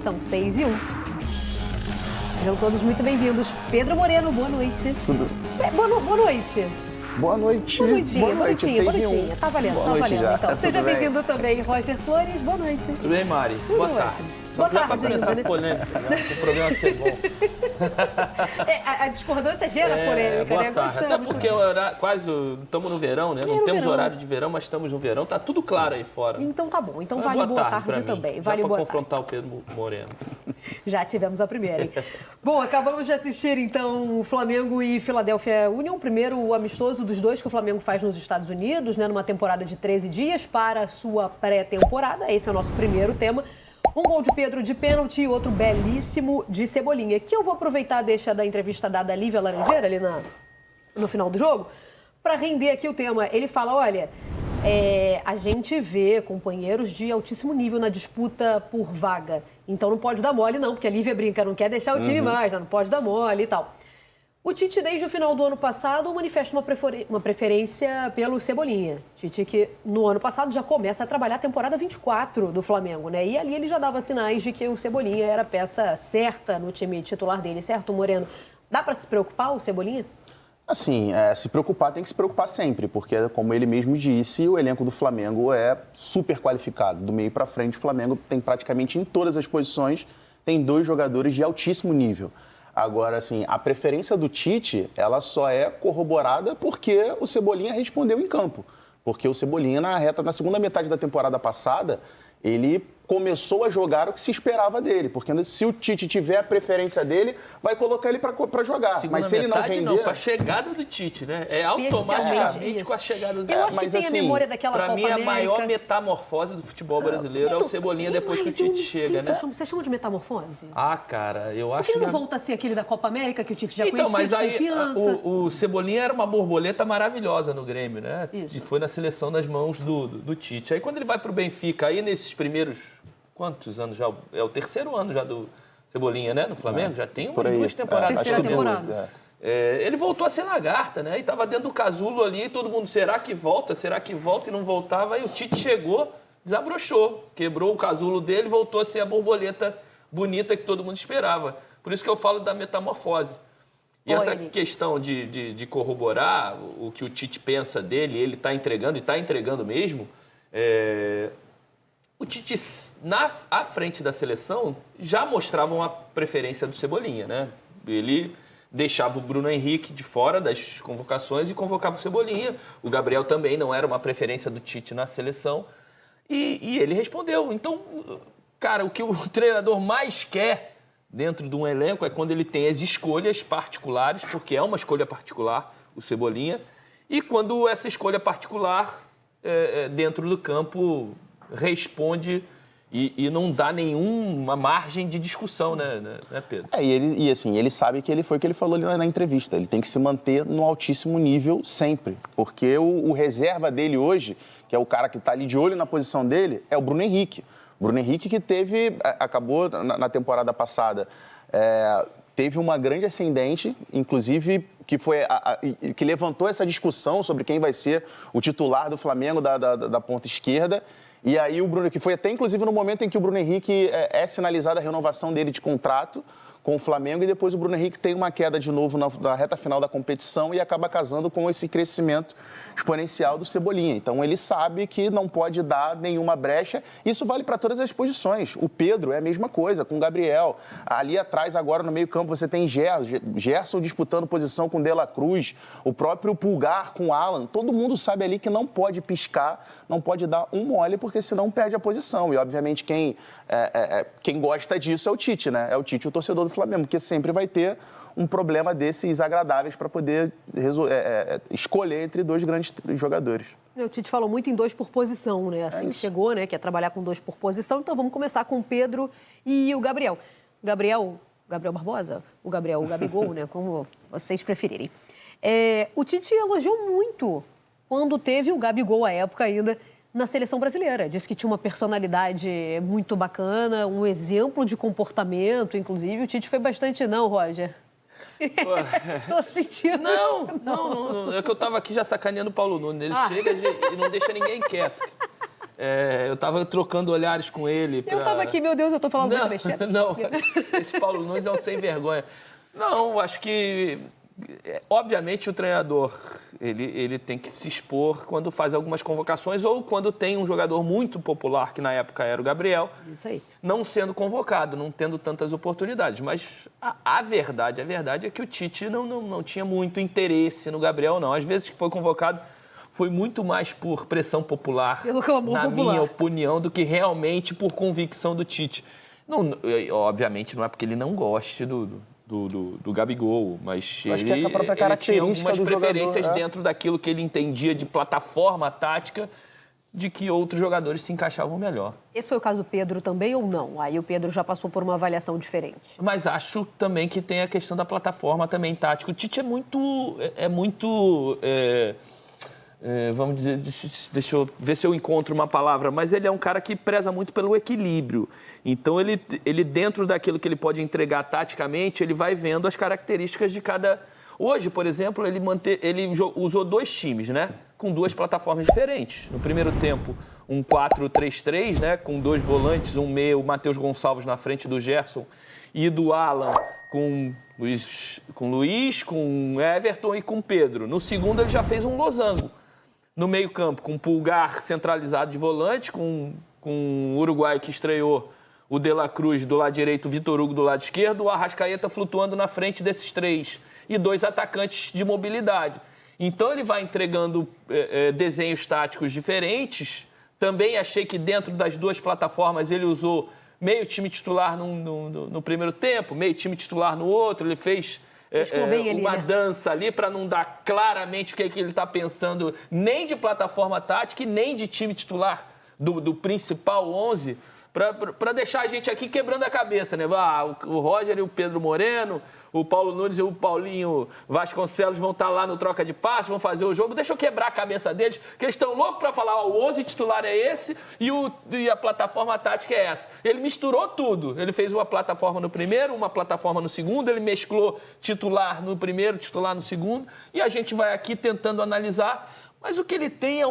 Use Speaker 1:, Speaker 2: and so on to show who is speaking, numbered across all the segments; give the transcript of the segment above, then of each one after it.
Speaker 1: São 6-1. Sejam todos muito bem-vindos. Pedro Moreno, boa noite.
Speaker 2: Tudo.
Speaker 1: Boa noite.
Speaker 2: Boa noite.
Speaker 1: Boa noite.
Speaker 2: 6-1.
Speaker 1: Tá valendo,
Speaker 2: boa
Speaker 1: tá
Speaker 2: noite
Speaker 1: valendo.
Speaker 2: já.
Speaker 1: Então, seja bem-vindo também, Roger Flores. Boa noite.
Speaker 3: Tudo bem, Mari?
Speaker 1: Tudo
Speaker 3: Boa
Speaker 1: ótimo.
Speaker 3: tarde.
Speaker 1: Boa
Speaker 3: Só
Speaker 1: tarde
Speaker 3: para começar
Speaker 1: ainda, né?
Speaker 3: a polêmica, já, o programa vai ser bom.
Speaker 1: A discordância gera polêmica,
Speaker 3: boa
Speaker 1: né?
Speaker 3: tarde. Até porque quase estamos no verão, né? Não
Speaker 1: no
Speaker 3: temos
Speaker 1: verão.
Speaker 3: horário de verão, mas estamos no verão. Tá tudo claro aí fora.
Speaker 1: Então tá bom. Então
Speaker 3: Mas
Speaker 1: vale boa
Speaker 3: pra
Speaker 1: tarde
Speaker 3: mim,
Speaker 1: também.
Speaker 3: já
Speaker 1: Vale
Speaker 3: pra
Speaker 1: boa tarde.
Speaker 3: confrontar o Pedro Moreno.
Speaker 1: Já tivemos a primeira, hein? Bom, acabamos de assistir, então, Flamengo e Philadelphia Union. Primeiro, o amistoso dos dois que o Flamengo faz nos Estados Unidos, né? Numa temporada de 13 dias para a sua pré-temporada. Esse é o nosso primeiro tema. Um gol de Pedro de pênalti e outro belíssimo de Cebolinha. Que eu vou aproveitar a deixa da entrevista dada a Lívia Laranjeira, ali no final do jogo, para render aqui o tema. Ele fala, olha... a gente vê companheiros de altíssimo nível na disputa por vaga. Então não pode dar mole, não, porque a Lívia brinca, não quer deixar o time mais, não pode dar mole e tal. O Tite, desde o final do ano passado, manifesta uma preferência pelo Cebolinha. Tite que, no ano passado, já começa a trabalhar a temporada 24 do Flamengo, né? E ali ele já dava sinais de que o Cebolinha era a peça certa no time titular dele, certo, Moreno? Dá para se preocupar, o Cebolinha?
Speaker 2: Assim, se preocupar tem que se preocupar sempre, porque, como ele mesmo disse, o elenco do Flamengo é super qualificado. Do meio para frente, o Flamengo tem praticamente em todas as posições, tem 2 jogadores de altíssimo nível. Agora, assim, a preferência do Tite, ela só é corroborada porque o Cebolinha respondeu em campo. Porque o Cebolinha, na segunda metade da temporada passada, ele começou a jogar o que se esperava dele. Porque se o Tite tiver a preferência dele, vai colocar ele para jogar.
Speaker 3: Segunda
Speaker 2: mas se ele não
Speaker 3: metade,
Speaker 2: render...
Speaker 3: não, com a chegada do Tite, né? É automaticamente com a chegada do Tite.
Speaker 1: Eu acho que tem
Speaker 2: assim,
Speaker 1: a memória daquela
Speaker 3: Pra
Speaker 1: Copa
Speaker 3: mim, a
Speaker 1: América.
Speaker 3: maior metamorfose do futebol brasileiro é o Cebolinha depois que o Tite chega, né?
Speaker 1: Você chama de metamorfose?
Speaker 3: Ah, cara, eu
Speaker 1: Por
Speaker 3: acho
Speaker 1: que
Speaker 3: que...
Speaker 1: não volta a ser aquele da Copa América que o Tite já
Speaker 3: Então,
Speaker 1: conhecia,
Speaker 3: mas
Speaker 1: de
Speaker 3: aí
Speaker 1: confiança?
Speaker 3: o Cebolinha era uma borboleta maravilhosa no Grêmio, né?
Speaker 1: Isso.
Speaker 3: E foi na seleção nas mãos do Tite. Aí quando ele vai pro Benfica, aí nesses primeiros... Quantos anos já? É o terceiro ano já do Cebolinha, né? No Flamengo, já tem umas 2 temporadas.
Speaker 1: Terceira temporada.
Speaker 3: Ele voltou a ser lagarta, né? E tava dentro do casulo ali, todo mundo, será que volta? Será que volta? E não voltava. Aí o Tite chegou, desabrochou, quebrou o casulo dele, voltou a ser a borboleta bonita que todo mundo esperava. Por isso que eu falo da metamorfose. E essa questão de corroborar o que o Tite pensa dele, ele está entregando, e está entregando mesmo, o Tite, à frente da seleção, já mostrava uma preferência do Cebolinha, né? Ele deixava o Bruno Henrique de fora das convocações e convocava o Cebolinha. O Gabriel também não era uma preferência do Tite na seleção. E ele respondeu. Então, cara, o que o treinador mais quer dentro de um elenco é quando ele tem as escolhas particulares, porque é uma escolha particular, o Cebolinha, e quando essa escolha particular, dentro do campo, responde e não dá nenhuma margem de discussão, né Pedro?
Speaker 2: Ele sabe que foi o que ele falou ali na entrevista. Ele tem que se manter no altíssimo nível sempre. Porque o reserva dele hoje, que é o cara que está ali de olho na posição dele, é o Bruno Henrique. Bruno Henrique que acabou na temporada passada, teve uma grande ascendente, inclusive que levantou essa discussão sobre quem vai ser o titular do Flamengo da ponta esquerda. E aí o Bruno, que foi até inclusive no momento em que o Bruno Henrique é sinalizada a renovação dele de contrato com o Flamengo, e depois o Bruno Henrique tem uma queda de novo na reta final da competição e acaba casando com esse crescimento exponencial do Cebolinha. Então ele sabe que não pode dar nenhuma brecha. Isso vale para todas as posições. O Pedro é a mesma coisa, com o Gabriel. Ali atrás, agora no meio-campo, você tem Gerson disputando posição com De La Cruz, o próprio Pulgar com o Alan. Todo mundo sabe ali que não pode piscar, não pode dar um mole, porque senão perde a posição. E, obviamente, quem gosta disso é o Tite, né? É o Tite, o torcedor do Flamengo, porque sempre vai ter um problema desses agradáveis para poder escolher entre 2 grandes jogadores.
Speaker 1: O Tite falou muito em 2 por posição, né? Assim que chegou, né? Que é trabalhar com 2 por posição. Então vamos começar com o Pedro e o Gabriel. Gabriel Barbosa? O Gabigol, né? Como vocês preferirem. O Tite elogiou muito quando teve o Gabigol, à época ainda, na seleção brasileira. Disse que tinha uma personalidade muito bacana, um exemplo de comportamento, inclusive. O Tite foi bastante não, Roger. Tô sentindo.
Speaker 3: Não. É que eu tava aqui já sacaneando o Paulo Nunes. Ele chega e não deixa ninguém quieto. Eu tava trocando olhares com ele.
Speaker 1: Eu tava aqui, meu Deus, eu tô falando muita besteira.
Speaker 3: Não, esse Paulo Nunes é um sem vergonha. Não, acho que... Obviamente o treinador ele tem que se expor quando faz algumas convocações ou quando tem um jogador muito popular, que na época era o Gabriel,
Speaker 1: isso aí,
Speaker 3: não sendo convocado, não tendo tantas oportunidades. Mas a verdade é que o Tite não tinha muito interesse no Gabriel, não. Às vezes que foi convocado foi muito mais por pressão popular, na minha opinião, do que realmente por convicção do Tite. Não, obviamente não é porque ele não goste do Gabigol, mas
Speaker 2: acho que é a própria característica
Speaker 3: ele tinha algumas
Speaker 2: do
Speaker 3: preferências
Speaker 2: jogador,
Speaker 3: dentro daquilo que ele entendia de plataforma tática, de que outros jogadores se encaixavam melhor.
Speaker 1: Esse foi o caso do Pedro também ou não? Aí o Pedro já passou por uma avaliação diferente.
Speaker 3: Mas acho também que tem a questão da plataforma também tática. O Tite vamos dizer, deixa eu ver se eu encontro uma palavra, mas ele é um cara que preza muito pelo equilíbrio. Então, ele dentro daquilo que ele pode entregar taticamente, ele vai vendo as características de cada... Hoje, por exemplo, ele usou 2 times, né? Com 2 plataformas diferentes. No primeiro tempo, um 4-3-3, né? Com 2 volantes, um meio, o Matheus Gonçalves na frente do Gerson e do Alan com Luiz, com Everton e com Pedro. No segundo, ele já fez um losango. No meio-campo, com Pulgar centralizado de volante, com o uruguaio que estreou, o De La Cruz do lado direito, o Vitor Hugo do lado esquerdo, o Arrascaeta flutuando na frente desses 3 e 2 atacantes de mobilidade. Então ele vai entregando desenhos táticos diferentes. Também achei que dentro das 2 plataformas ele usou meio time titular no primeiro tempo, meio time titular no outro, ele fez... uma dança ali para não dar claramente o que ele está pensando, nem de plataforma tática e nem de time titular do principal 11, para deixar a gente aqui quebrando a cabeça, né? O Roger e o Pedro Moreno, o Paulo Nunes e o Paulinho Vasconcelos vão estar lá no troca de passes, vão fazer o jogo. Deixa eu quebrar a cabeça deles, que eles estão loucos para falar, o 11 titular é esse e a plataforma tática é essa. Ele misturou tudo. Ele fez uma plataforma no primeiro, uma plataforma no segundo, ele mesclou titular no primeiro, titular no segundo, e a gente vai aqui tentando analisar. Mas o que ele tem é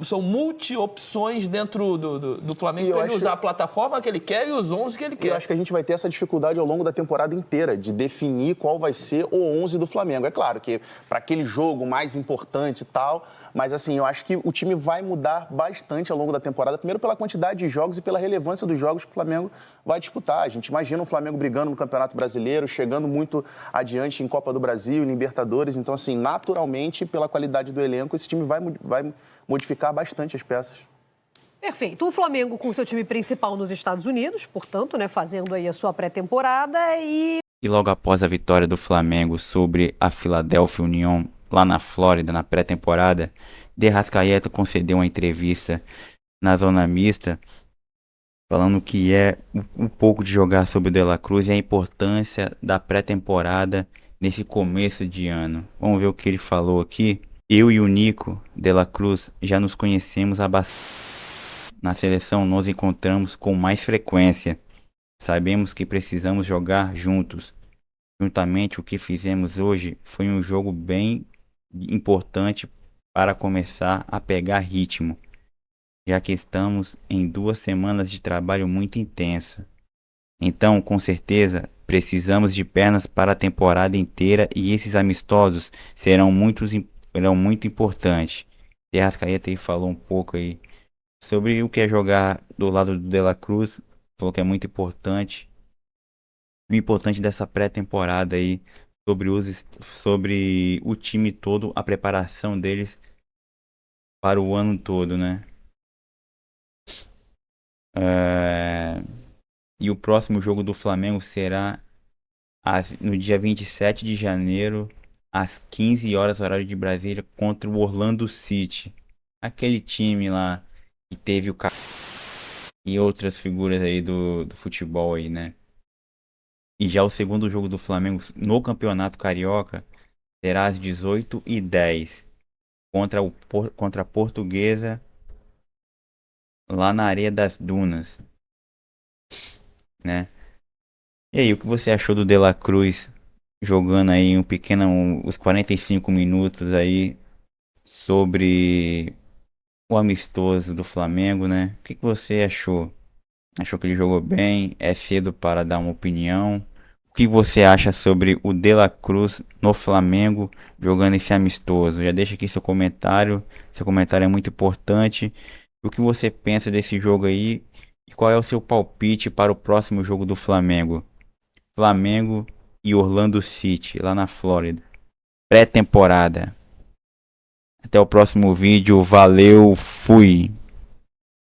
Speaker 3: são multi-opções dentro do Flamengo para ele usar a plataforma que ele quer e os 11 que ele quer.
Speaker 2: Eu acho que a gente vai ter essa dificuldade ao longo da temporada inteira de definir qual vai ser o 11 do Flamengo. É claro que para aquele jogo mais importante e tal, mas assim, eu acho que o time vai mudar bastante ao longo da temporada, primeiro pela quantidade de jogos e pela relevância dos jogos que o Flamengo vai disputar. A gente imagina o Flamengo brigando no Campeonato Brasileiro, chegando muito adiante em Copa do Brasil, em Libertadores. Então, assim, naturalmente, pela qualidade do elenco, esse time vai modificar bastante as peças.
Speaker 1: Perfeito. O Flamengo com seu time principal nos Estados Unidos, portanto, né, fazendo aí a sua pré-temporada e
Speaker 4: logo após a vitória do Flamengo sobre a Philadelphia Union lá na Flórida, na pré-temporada, De Arrascaeta concedeu uma entrevista na Zona Mista, falando que um pouco de jogar sobre o De La Cruz e a importância da pré-temporada nesse começo de ano. Vamos ver o que ele falou aqui. Eu e o Nico De La Cruz já nos conhecemos há bastante. Na seleção nos encontramos com mais frequência. Sabemos que precisamos jogar juntos. Juntamente, o que fizemos hoje foi um jogo bem importante para começar a pegar ritmo, já que estamos em 2 semanas de trabalho muito intenso. Então, com certeza, precisamos de pernas para a temporada inteira e esses amistosos serão muito importantes. De Arrascaeta falou um pouco aí sobre o que é jogar do lado do De La Cruz, falou que é muito importante. O importante dessa pré-temporada aí, sobre o time todo, a preparação deles para o ano todo, né? E o próximo jogo do Flamengo será no dia 27 de janeiro, às 15 horas, horário de Brasília, contra o Orlando City. Aquele time lá que teve o e outras figuras aí do futebol aí, né? E já o segundo jogo do Flamengo no Campeonato Carioca será às 18h10 contra a Portuguesa lá na Areia das Dunas, né? E aí, o que você achou do De La Cruz jogando aí os 45 minutos aí sobre o amistoso do Flamengo, né? O que você achou? Achou que ele jogou bem? É cedo para dar uma opinião? O que você acha sobre o De La Cruz no Flamengo jogando esse amistoso? Já deixa aqui seu comentário. Seu comentário é muito importante. O que você pensa desse jogo aí? E qual é o seu palpite para o próximo jogo do Flamengo? Flamengo e Orlando City, lá na Flórida. Pré-temporada. Até o próximo vídeo. Valeu, fui!